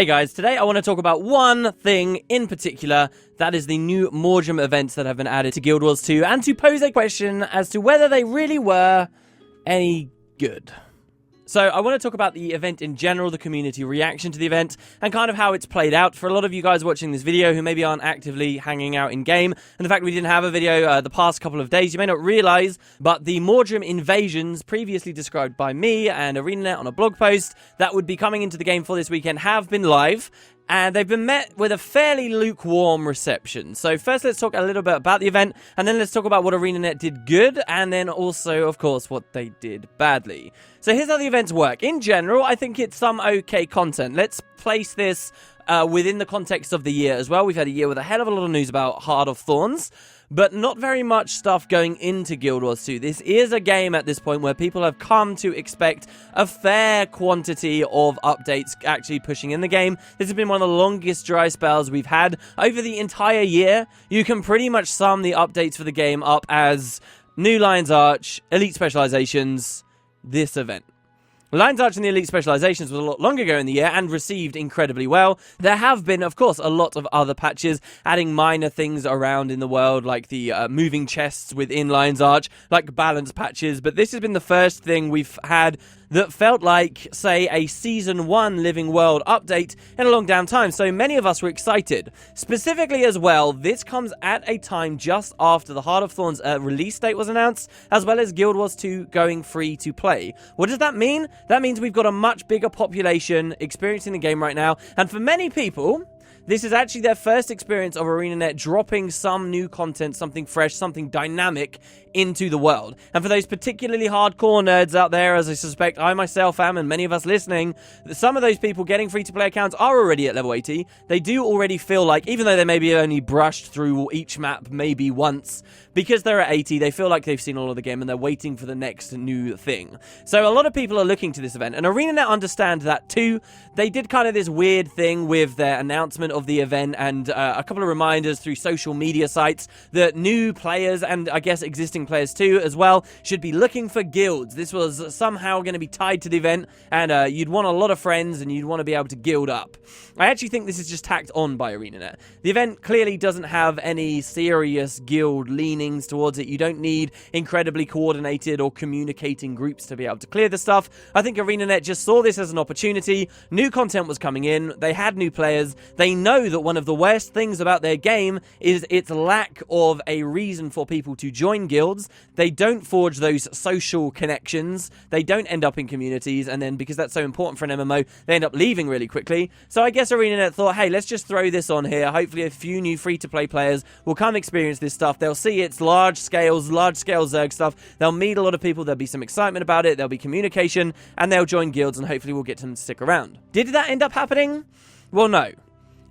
Hey guys, today I want to talk about one thing in particular, that is the new Modrem events that have been added to Guild Wars 2, and to pose a question as to whether they really were any good. So I want to talk about the event in general, the community reaction to the event, and kind of how it's played out. For a lot of you guys watching this video who maybe aren't actively hanging out in-game, and the fact we didn't have a video the past couple of days, you may not realize, but the Modrem invasions, previously described by me and ArenaNet on a blog post, that would be coming into the game for this weekend, have been live. And they've been met with a fairly lukewarm reception. So first let's talk a little bit about the event, and then let's talk about what ArenaNet did good, and then also, of course, what they did badly. So here's how the events work. In general, I think it's some okay content. Let's place this within the context of the year as well. We've had a year with a hell of a lot of news about Heart of Thorns, but not very much stuff going into Guild Wars 2. This is a game at this point where people have come to expect a fair quantity of updates actually pushing in the game. This has been one of the longest dry spells we've had over the entire year. You can pretty much sum the updates for the game up as new Lion's Arch, Elite Specializations, this event. Lion's Arch and the Elite Specializations was a lot longer ago in the year and received incredibly well. There have been, of course, a lot of other patches adding minor things around in the world, like the moving chests within Lion's Arch, like balance patches, but this has been the first thing we've had that felt like, say, a Season 1 Living World update in a long damn time, so many of us were excited. Specifically as well, this comes at a time just after the Heart of Thorns release date was announced, as well as Guild Wars 2 going free to play. What does that mean? That means we've got a much bigger population experiencing the game right now, and for many people, this is actually their first experience of ArenaNet dropping some new content, something fresh, something dynamic into the world. And for those particularly hardcore nerds out there, as I suspect I myself am and many of us listening, some of those people getting free-to-play accounts are already at level 80. They do already feel like, even though they maybe only brushed through each map maybe once, because they're at 80, they feel like they've seen all of the game and they're waiting for the next new thing. So a lot of people are looking to this event, and ArenaNet understand that too. They did kind of this weird thing with their announcement of the event and a couple of reminders through social media sites that new players, and I guess existing players too as well, should be looking for guilds. This was somehow going to be tied to the event, and you'd want a lot of friends and you'd want to be able to guild up. I actually think this is just tacked on by ArenaNet. The event clearly doesn't have any serious guild leanings towards it. You don't need incredibly coordinated or communicating groups to be able to clear the stuff. I think ArenaNet just saw this as an opportunity. New content was coming in. They had new players. They know that one of the worst things about their game is its lack of a reason for people to join guilds. They don't forge those social connections. They don't end up in communities, and then because that's so important for an MMO, they end up leaving really quickly. So I guess ArenaNet thought, hey, let's just throw this on here. Hopefully a few new free-to-play players will come experience this stuff. They'll see its large-scale Zerg stuff. They'll meet a lot of people. There'll be some excitement about it. There'll be communication, and they'll join guilds, and hopefully we'll get them to stick around. Did that end up happening? Well, no.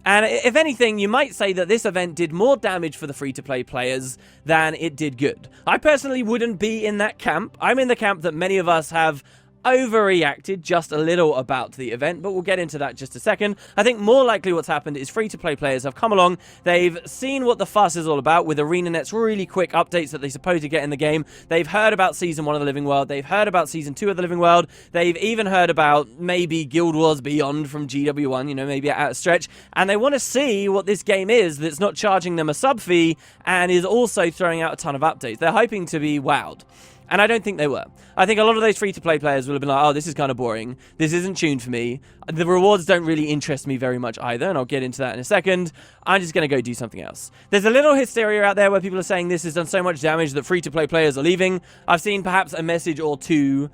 And if anything, you might say that this event did more damage for the free-to-play players than it did good. I personally wouldn't be in that camp. I'm in the camp that many of us have overreacted just a little about the event, but we'll get into that just a second. I think more likely what's happened is free-to-play players have come along, they've seen what the fuss is all about with ArenaNet's really quick updates that they supposedly get in the game. They've heard about Season 1 of the Living World, they've heard about Season 2 of the Living World, they've even heard about maybe Guild Wars Beyond from GW1, you know, maybe at a stretch, and they want to see what this game is that's not charging them a sub fee and is also throwing out a ton of updates. They're hoping to be wowed. And I don't think they were. I think a lot of those free-to-play players will have been like, oh, this is kind of boring. This isn't tuned for me. The rewards don't really interest me very much either, and I'll get into that in a second. I'm just going to go do something else. There's a little hysteria out there where people are saying this has done so much damage that free-to-play players are leaving. I've seen perhaps a message or two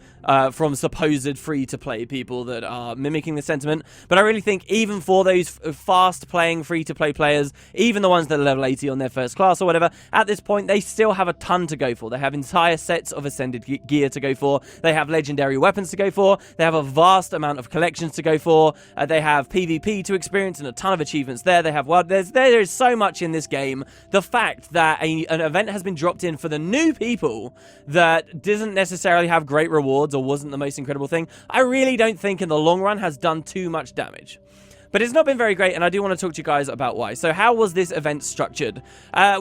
from supposed free-to-play people that are mimicking the sentiment, but I really think even for those fast-playing free-to-play players, even the ones that are level 80 on their first class or whatever, at this point, they still have a ton to go for. They have entire sets of ascended gear to go for. They have legendary weapons to go for. They have a vast amount of collections to go for. They have PvP to experience and a ton of achievements there. They have there is so much in this game. The fact that an event has been dropped in for the new people that doesn't necessarily have great rewards or wasn't the most incredible thing, I really don't think in the long run has done too much damage. But it's not been very great, and I do want to talk to you guys about why. So how was this event structured?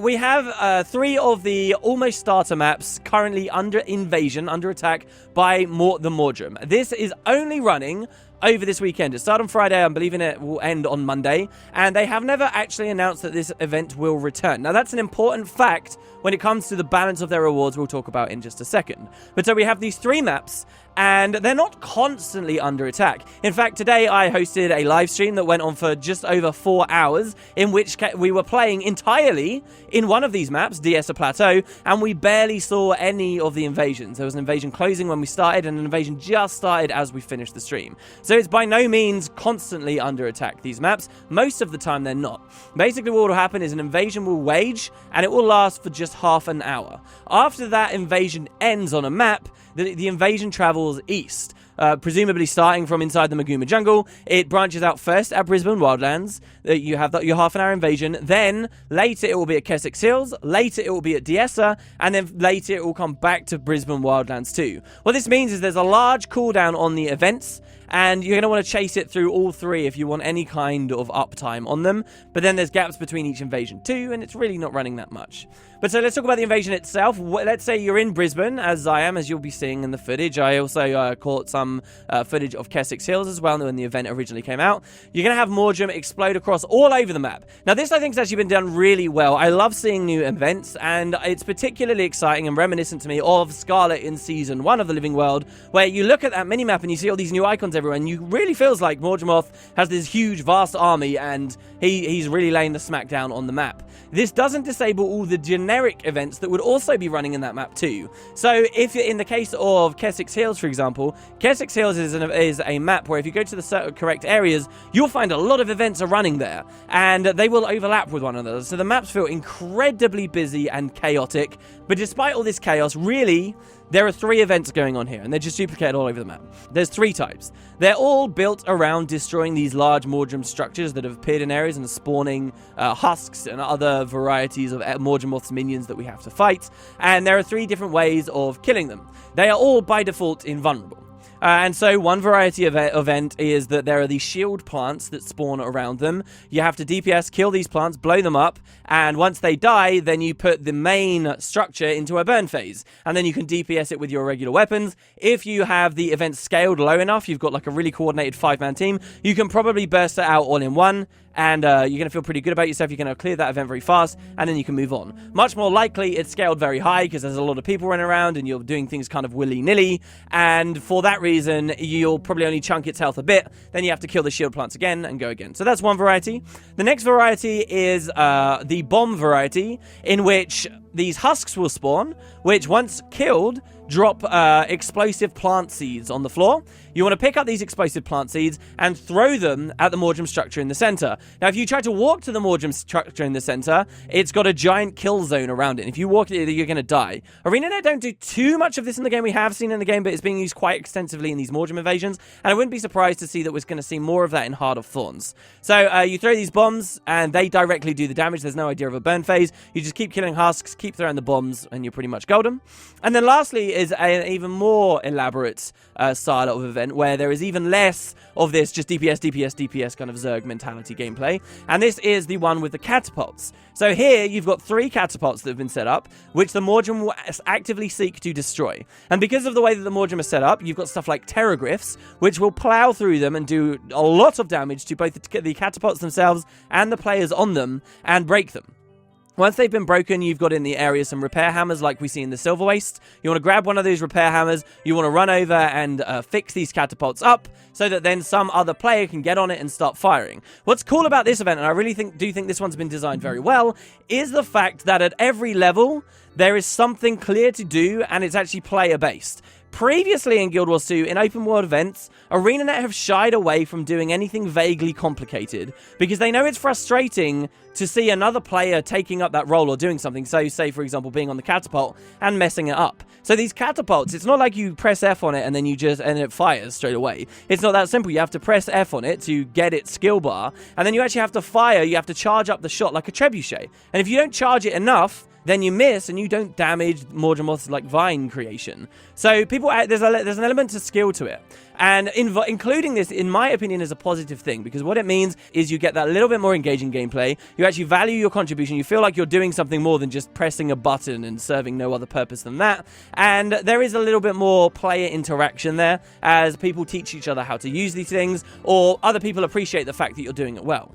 We have 3 of the almost starter maps currently under invasion, under attack by the Modrem. This is only running over this weekend. It started on Friday. I'm believing it will end on Monday. And they have never actually announced that this event will return. Now, that's an important fact when it comes to the balance of their rewards we'll talk about in just a second. But so we have these 3 maps, and they're not constantly under attack. In fact, today I hosted a live stream that went on for just over 4 hours, in which we were playing entirely in one of these maps, Diessa Plateau, and we barely saw any of the invasions. There was an invasion closing when we started, and an invasion just started as we finished the stream. So it's by no means constantly under attack, these maps. Most of the time they're not. Basically what will happen is an invasion will wage, and it will last for just half an hour. After that invasion ends on a map, the invasion travels east, presumably starting from inside the Maguma jungle. It branches out first at Brisbane Wildlands. You have your half-an-hour invasion. Then, later it will be at Keswick Hills. Later it will be at Diessa. And then later it will come back to Brisbane Wildlands too. What this means is there's a large cooldown on the events, and you're going to want to chase it through all 3 if you want any kind of uptime on them. But then there's gaps between each invasion too, and it's really not running that much. But so let's talk about the invasion itself. Let's say you're in Brisbane, as I am, as you'll be seeing in the footage. I also caught some footage of Keswick Hills as well when the event originally came out. You're going to have Modrem explode across all over the map. Now, this I think has actually been done really well. I love seeing new events, and it's particularly exciting and reminiscent to me of Scarlet in Season 1 of The Living World, where you look at that minimap and you see all these new icons everywhere, and you really feels like Modremoth has this huge, vast army, and he's really laying the smackdown on the map. This doesn't disable all the generic events that would also be running in that map too. So if in the case of Keswick Hills, for example, Keswick Hills is a map where if you go to the correct areas, you'll find a lot of events are running there, and they will overlap with one another. So the maps feel incredibly busy and chaotic, but despite all this chaos, really, there are 3 events going on here, and they're just duplicated all over the map. There's 3 types. They're all built around destroying these large Modrem structures that have appeared in areas and spawning husks and other varieties of Modremoth's minions that we have to fight. And there are 3 different ways of killing them. They are all, by default, invulnerable. And so one variety of event is that there are these shield plants that spawn around them. You have to DPS, kill these plants, blow them up, and once they die, then you put the main structure into a burn phase. And then you can DPS it with your regular weapons. If you have the event scaled low enough, you've got like a really coordinated 5-man team, you can probably burst it out all in one, and you're going to feel pretty good about yourself. You're going to clear that event very fast, and then you can move on. Much more likely, it's scaled very high because there's a lot of people running around, and you're doing things kind of willy-nilly, and for that reason, you'll probably only chunk its health a bit. Then you have to kill the shield plants again and go again. So that's one variety. The next variety is the bomb variety, in which these husks will spawn, which once killed, drop explosive plant seeds on the floor. You want to pick up these explosive plant seeds and throw them at the Modrem structure in the center. Now, if you try to walk to the Modrem structure in the center, it's got a giant kill zone around it. And if you walk it, you're going to die. ArenaNet don't do too much of this in the game. We have seen it in the game, but it's being used quite extensively in these Modrem invasions. And I wouldn't be surprised to see that we're going to see more of that in Heart of Thorns. So you throw these bombs, and they directly do the damage. There's no idea of a burn phase. You just keep killing husks, keep throwing the bombs, and you're pretty much golden. And then lastly is an even more elaborate style of event where there is even less of this just DPS kind of Zerg mentality gameplay. And this is the one with the catapults. So here you've got 3 catapults that have been set up, which the Modrem will actively seek to destroy. And because of the way that the Modrem are set up, you've got stuff like Terragriffs, which will plow through them and do a lot of damage to both the catapults themselves and the players on them and break them. Once they've been broken, you've got in the area some repair hammers like we see in the Silver Waste. You want to grab one of those repair hammers, you want to run over and fix these catapults up so that then some other player can get on it and start firing. What's cool about this event, and I really do think this one's been designed very well, is the fact that at every level, there is something clear to do and it's actually player-based. Previously in Guild Wars 2, in open world events, ArenaNet have shied away from doing anything vaguely complicated because they know it's frustrating to see another player taking up that role or doing something. So, say, for example, being on the catapult and messing it up. So these catapults, it's not like you press F on it and then and it fires straight away. It's not that simple. You have to press F on it to get its skill bar, and then you actually have to fire. You have to charge up the shot like a trebuchet. And if you don't charge it enough, then you miss and you don't damage Modrem's like vine creation. So people, there's an element to skill to it. And including this, in my opinion, is a positive thing, because what it means is you get that little bit more engaging gameplay. You actually value your contribution. You feel like you're doing something more than just pressing a button and serving no other purpose than that. And there is a little bit more player interaction there as people teach each other how to use these things, or other people appreciate the fact that you're doing it well.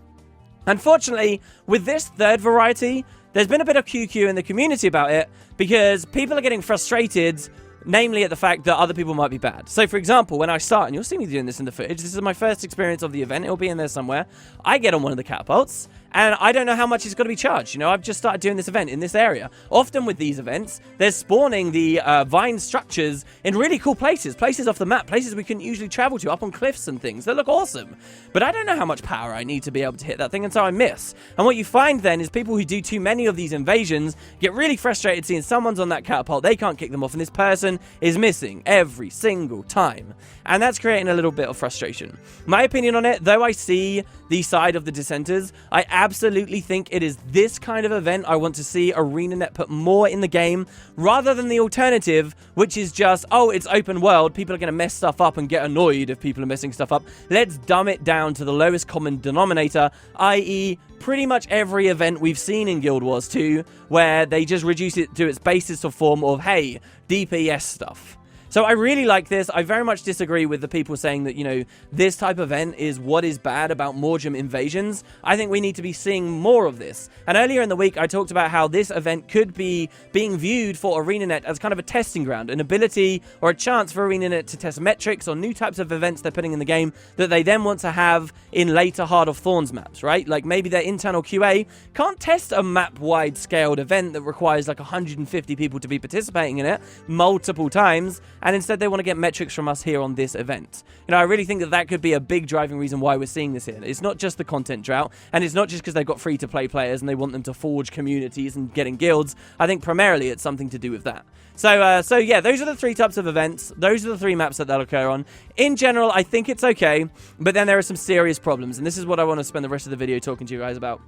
Unfortunately, with this third variety, there's been a bit of QQ in the community about it because people are getting frustrated, namely at the fact that other people might be bad. So, for example, when I start, and you'll see me doing this in the footage, this is my first experience of the event, it'll be in there somewhere, I get on one of the catapults, and I don't know how much it's going to be charged. You know, I've just started doing this event in this area. Often with these events, they're spawning the vine structures in really cool places off the map, places we couldn't usually travel to, up on cliffs and things that look awesome. But I don't know how much power I need to be able to hit that thing, and so I miss. And what you find then is people who do too many of these invasions get really frustrated seeing someone's on that catapult, they can't kick them off, and this person is missing every single time. And that's creating a little bit of frustration. My opinion on it, though I see the side of the dissenters, I absolutely think it is this kind of event I want to see ArenaNet put more in the game, rather than the alternative, which is just, oh, it's open world, people are going to mess stuff up and get annoyed if people are messing stuff up. Let's dumb it down to the lowest common denominator, i.e., pretty much every event we've seen in Guild Wars 2, where they just reduce it to its basis or form of, hey, DPS stuff. So I really like this. I very much disagree with the people saying that, you know, this type of event is what is bad about Modrem invasions. I think we need to be seeing more of this. And earlier in the week, I talked about how this event could be being viewed for ArenaNet as kind of a testing ground, an ability or a chance for ArenaNet to test metrics or new types of events they're putting in the game that they then want to have in later Heart of Thorns maps, right? Like maybe their internal QA can't test a map-wide scaled event that requires like 150 people to be participating in it multiple times, and instead they want to get metrics from us here on this event. You know, I really think that that could be a big driving reason why we're seeing this here. It's not just the content drought, and it's not just because they've got free-to-play players and they want them to forge communities and get in guilds. I think primarily it's something to do with that. So yeah, those are the three types of events. Those are the three maps that they'll occur on. In general, I think it's okay, but then there are some serious problems, and this is what I want to spend the rest of the video talking to you guys about.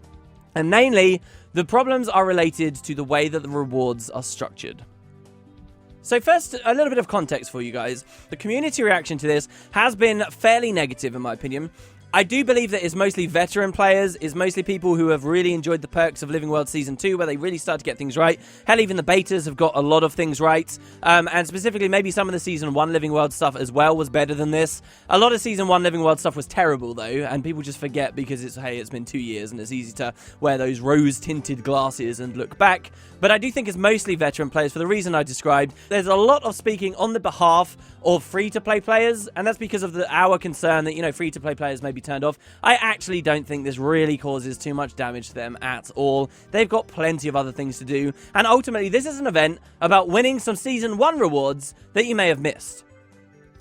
And mainly, the problems are related to the way that the rewards are structured. So first, a little bit of context for you guys. The community reaction to this has been fairly negative, in my opinion. I do believe that it's mostly veteran players, it's mostly people who have really enjoyed the perks of Living World Season 2, where they really start to get things right. Hell, even the betas have got a lot of things right. And specifically, maybe some of the Season 1 Living World stuff as well was better than this. A lot of Season 1 Living World stuff was terrible, though, and people just forget because it's, hey, it's been 2 years, and it's easy to wear those rose-tinted glasses and look back. But I do think it's mostly veteran players for the reason I described. There's a lot of speaking on the behalf of free-to-play players, and that's because of our concern that, you know, free-to-play players may be turned off. I actually don't think this really causes too much damage to them at all. They've got plenty of other things to do, and ultimately this is an event about winning some Season 1 rewards that you may have missed.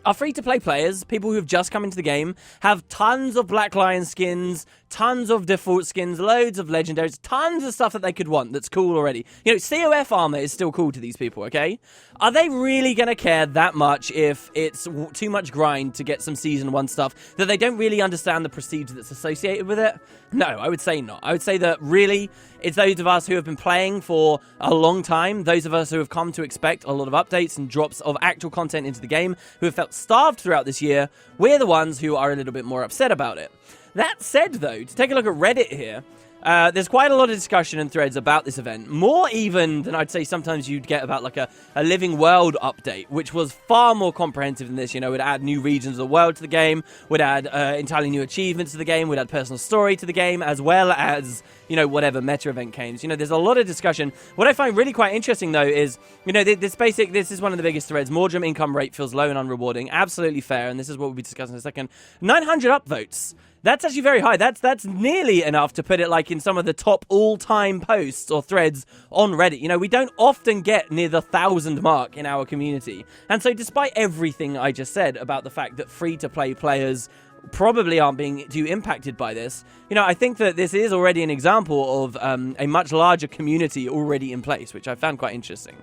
Our free-to-play players, people who have just come into the game, have tons of Black Lion skins, tons of default skins, loads of legendaries, tons of stuff that they could want that's cool already. You know, COF armor is still cool to these people, okay? Are they really going to care that much if it's too much grind to get some Season 1 stuff that they don't really understand the prestige that's associated with it? No, I would say not. I would say that really, it's those of us who have been playing for a long time, those of us who have come to expect a lot of updates and drops of actual content into the game, who have felt starved throughout this year, we're the ones who are a little bit more upset about it. That said, though, to take a look at Reddit here, there's quite a lot of discussion and threads about this event, more even than I'd say sometimes you'd get about like a Living World update, which was far more comprehensive than this. You know, would add new regions of the world to the game, would add entirely new achievements to the game, would add personal story to the game, as well as, you know, whatever meta event games. You know, there's a lot of discussion. What I find really quite interesting, though, is, you know, this is one of the biggest threads. Modrem income rate feels low and unrewarding. Absolutely fair, and this is what we'll be discussing in a second. 900 upvotes. That's actually very high. That's nearly enough to put it like in some of the top all-time posts or threads on Reddit. You know, we don't often get near the 1,000 mark in our community. And so despite everything I just said about the fact that free-to-play players probably aren't being too impacted by this, you know, I think that this is already an example of a much larger community already in place, which I found quite interesting.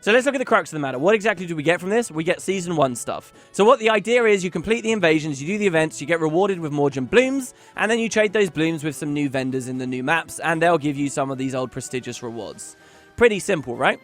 So let's look at the crux of the matter. What exactly do we get from this? We get Season 1 stuff. So what the idea is, you complete the invasions, you do the events, you get rewarded with Modrem blooms, and then you trade those blooms with some new vendors in the new maps, and they'll give you some of these old prestigious rewards. Pretty simple, right?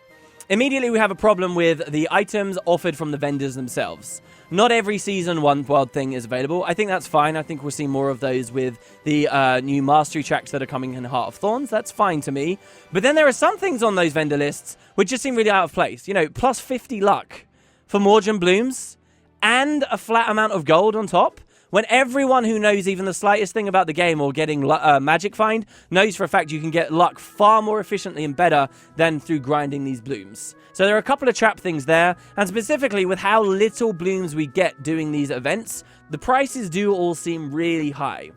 Immediately, we have a problem with the items offered from the vendors themselves. Not every Season 1 Wild thing is available. I think that's fine. I think we'll see more of those with the new Mastery tracks that are coming in Heart of Thorns. That's fine to me. But then there are some things on those vendor lists which just seem really out of place. You know, plus 50 luck for Modrem Blooms and a flat amount of gold on top. When everyone who knows even the slightest thing about the game or getting Magic Find knows for a fact you can get luck far more efficiently and better than through grinding these blooms. So there are a couple of trap things there, and specifically with how little blooms we get doing these events, the prices do all seem really high.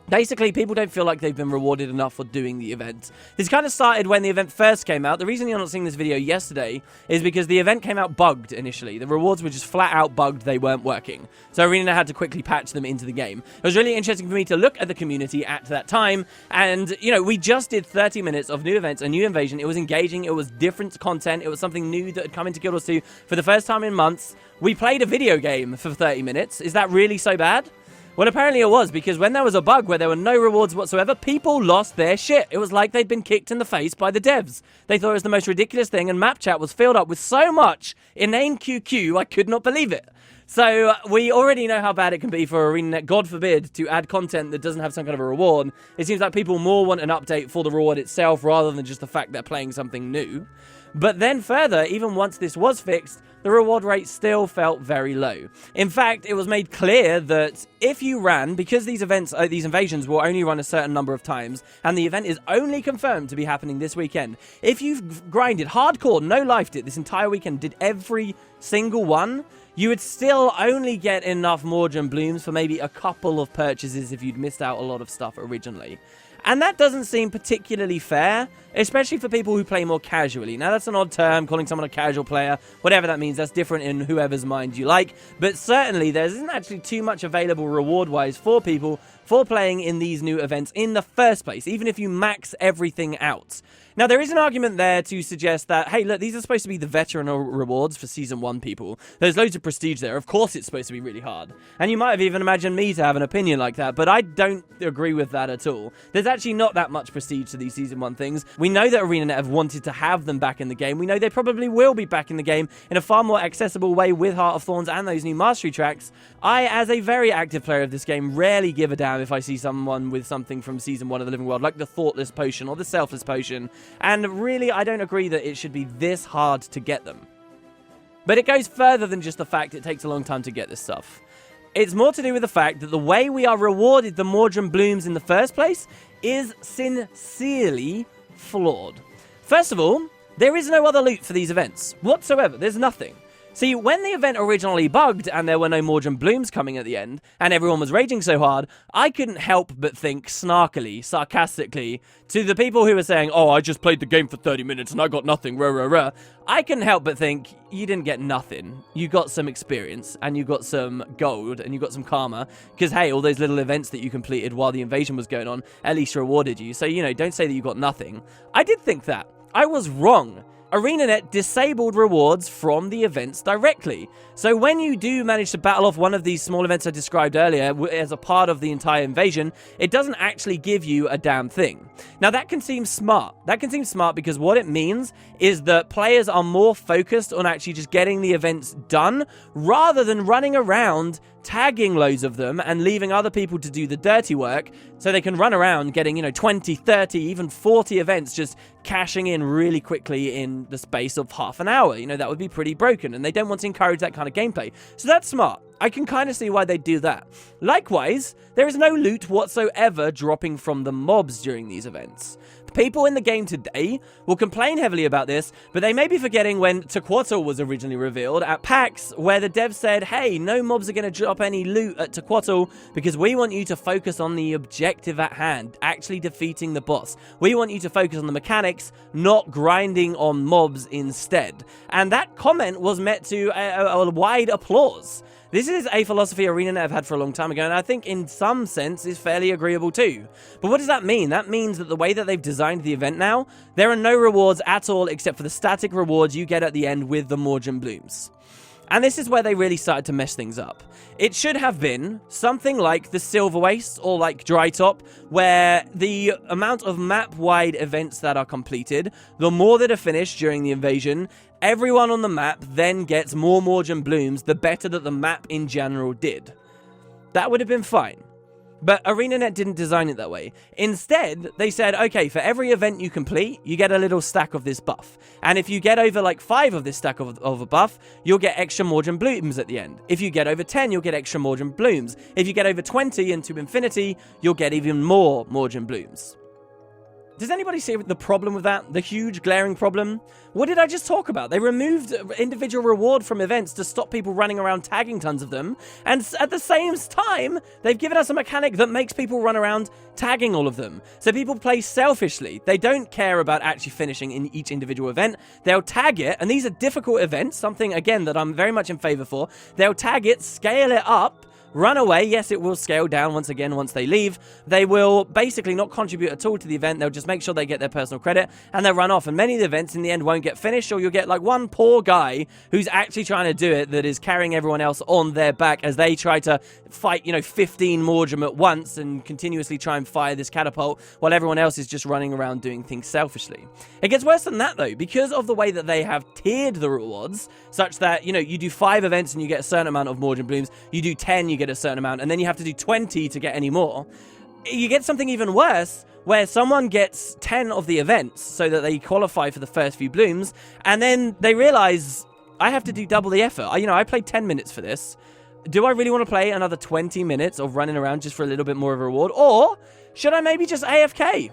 Basically, people don't feel like they've been rewarded enough for doing the event. This kind of started when the event first came out. The reason you're not seeing this video yesterday is because the event came out bugged initially. The rewards were just flat out bugged. They weren't working. So Arena had to quickly patch them into the game. It was really interesting for me to look at the community at that time. And, you know, we just did 30 minutes of new events, a new invasion. It was engaging. It was different content. It was something new that had come into Guild Wars 2 for the first time in months. We played a video game for 30 minutes. Is that really so bad? Well, apparently it was, because when there was a bug where there were no rewards whatsoever, people lost their shit. It was like they'd been kicked in the face by the devs. They thought it was the most ridiculous thing, and map chat was filled up with so much inane QQ, I could not believe it. So we already know how bad it can be for ArenaNet, God forbid, to add content that doesn't have some kind of a reward. It seems like people more want an update for the reward itself rather than just the fact they're playing something new. But then further, even once this was fixed, the reward rate still felt very low. In fact, it was made clear that if you ran, because these events, these invasions will only run a certain number of times, and the event is only confirmed to be happening this weekend, if you've grinded hardcore, no-lifed it this entire weekend, did every single one, you would still only get enough Modrem Blooms for maybe a couple of purchases if you'd missed out a lot of stuff originally. And that doesn't seem particularly fair, especially for people who play more casually. Now, that's an odd term, calling someone a casual player, whatever that means, that's different in whoever's mind you like. But certainly, there isn't actually too much available reward-wise for people for playing in these new events in the first place, even if you max everything out. Now, there is an argument there to suggest that, hey, look, these are supposed to be the veteran rewards for Season 1 people. There's loads of prestige there. Of course it's supposed to be really hard. And you might have even imagined me to have an opinion like that, but I don't agree with that at all. There's actually not that much prestige to these Season 1 things. We know that ArenaNet have wanted to have them back in the game. We know they probably will be back in the game in a far more accessible way with Heart of Thorns and those new Mastery tracks. I, as a very active player of this game, rarely give a damn if I see someone with something from Season 1 of the Living World, like the Thoughtless Potion or the Selfless Potion. And really, I don't agree that it should be this hard to get them. But it goes further than just the fact it takes a long time to get this stuff. It's more to do with the fact that the way we are rewarded the Modrem Blooms in the first place is sincerely flawed. First of all, there is no other loot for these events whatsoever. There's nothing. See, when the event originally bugged and there were no Modrem Blooms coming at the end, and everyone was raging so hard, I couldn't help but think snarkily, sarcastically, to the people who were saying, oh, I just played the game for 30 minutes and I got nothing, rah, rah, rah. I couldn't help but think, you didn't get nothing. You got some experience, and you got some gold, and you got some karma, because, hey, all those little events that you completed while the invasion was going on at least rewarded you. So, you know, don't say that you got nothing. I did think that. I was wrong. ArenaNet disabled rewards from the events directly. So when you do manage to battle off one of these small events I described earlier as a part of the entire invasion, it doesn't actually give you a damn thing. Now that can seem smart. That can seem smart because what it means is that players are more focused on actually just getting the events done rather than running around tagging loads of them and leaving other people to do the dirty work so they can run around getting, you know, 20, 30, even 40 events just cashing in really quickly in the space of half an hour. You know, that would be pretty broken, and they don't want to encourage that kind of gameplay. So that's smart. I can kind of see why they do that. Likewise, there is no loot whatsoever dropping from the mobs during these events. People in the game today will complain heavily about this, but they may be forgetting when Tequatl was originally revealed at PAX, where the devs said, hey, no mobs are going to drop any loot at Tequatl because we want you to focus on the objective at hand, actually defeating the boss. We want you to focus on the mechanics, not grinding on mobs instead. And that comment was met to a wide applause. This is a philosophy ArenaNet have had for a long time ago, and I think in some sense is fairly agreeable too. But what does that mean? That means that the way that they've designed the event now, there are no rewards at all except for the static rewards you get at the end with the Modrem Blooms. And this is where they really started to mess things up. It should have been something like the Silver Waste or like Dry Top, where the amount of map-wide events that are completed, the more that are finished during the invasion, everyone on the map then gets more Modrem blooms, the better that the map in general did. That would have been fine. But ArenaNet didn't design it that way. Instead, they said, okay, for every event you complete, you get a little stack of this buff. And if you get over like 5 of this stack of a buff, you'll get extra Modrem blooms at the end. If you get over 10, you'll get extra Modrem blooms. If you get over 20 into infinity, you'll get even more Modrem blooms. Does anybody see the problem with that? The huge glaring problem? What did I just talk about? They removed individual reward from events to stop people running around tagging tons of them. And at the same time, they've given us a mechanic that makes people run around tagging all of them. So people play selfishly. They don't care about actually finishing in each individual event. They'll tag it, and these are difficult events, something, again, that I'm very much in favor for. They'll tag it, scale it up, run away. Yes, it will scale down once they leave. They will basically not contribute at all to the event. They'll just make sure they get their personal credit and they'll run off. And many of the events in the end won't get finished, or you'll get like one poor guy who's actually trying to do it that is carrying everyone else on their back as they try to fight, 15 Modrem at once and continuously try and fire this catapult while everyone else is just running around doing things selfishly. It gets worse than that though, because of the way that they have tiered the rewards, such that, you do 5 events and you get a certain amount of Modrem blooms, you do 10, you get a certain amount, and then you have to do 20 to get any more. You get something even worse, where someone gets 10 of the events so that they qualify for the first few blooms, and then they realize, I have to do double the effort. I played 10 minutes for this. Do I really want to play another 20 minutes of running around just for a little bit more of a reward? Or should I maybe just AFK?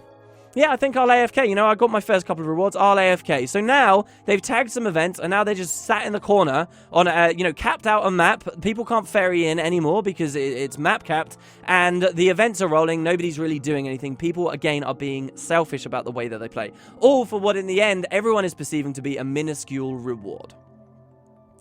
Yeah, I think I'll AFK. I got my first couple of rewards. I'll AFK. So now they've tagged some events, and now they're just sat in the corner on a, capped out a map. People can't ferry in anymore because it's map capped, and the events are rolling. Nobody's really doing anything. People, again, are being selfish about the way that they play. All for what, in the end, everyone is perceiving to be a minuscule reward.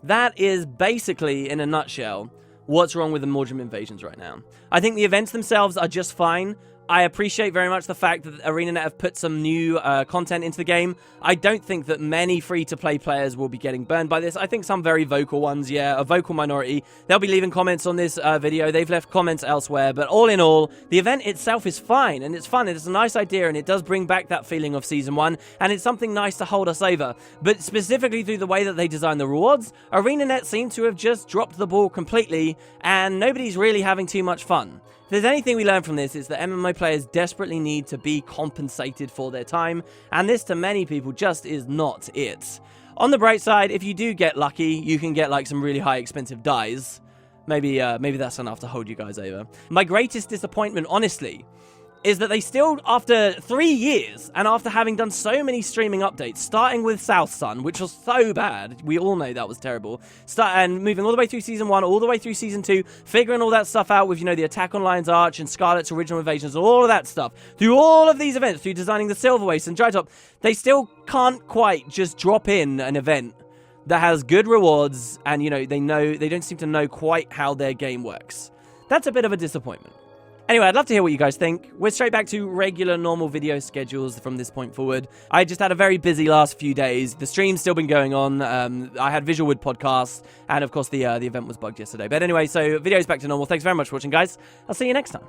That is basically, in a nutshell, what's wrong with the Modrem invasions right now. I think the events themselves are just fine. I appreciate very much the fact that ArenaNet have put some new content into the game. I don't think that many free-to-play players will be getting burned by this. I think some very vocal ones, yeah, a vocal minority. They'll be leaving comments on this video. They've left comments elsewhere. But all in all, the event itself is fine, and it's fun, and it's a nice idea, and it does bring back that feeling of Season 1, and it's something nice to hold us over. But specifically through the way that they design the rewards, ArenaNet seem to have just dropped the ball completely, and nobody's really having too much fun. If there's anything we learn from this, it's that MMO players desperately need to be compensated for their time, and this to many people just is not it. On the bright side, if you do get lucky, you can get like some really high expensive dyes. Maybe that's enough to hold you guys over. My greatest disappointment, honestly, is that they still, after 3 years, and after having done so many streaming updates, starting with South Sun, which was so bad, we all know that was terrible, and moving all the way through Season 1, all the way through Season 2, figuring all that stuff out with, the Attack on Lion's Arch and Scarlet's original invasions, all of that stuff, through all of these events, through designing the Silver Waste and Dry Top, they still can't quite just drop in an event that has good rewards, and, they don't seem to know quite how their game works. That's a bit of a disappointment. Anyway, I'd love to hear what you guys think. We're straight back to regular, normal video schedules from this point forward. I just had a very busy last few days. The stream's still been going on. I had Visualwood podcasts, and of course the event was bugged yesterday. But anyway, so video's back to normal. Thanks very much for watching, guys. I'll see you next time.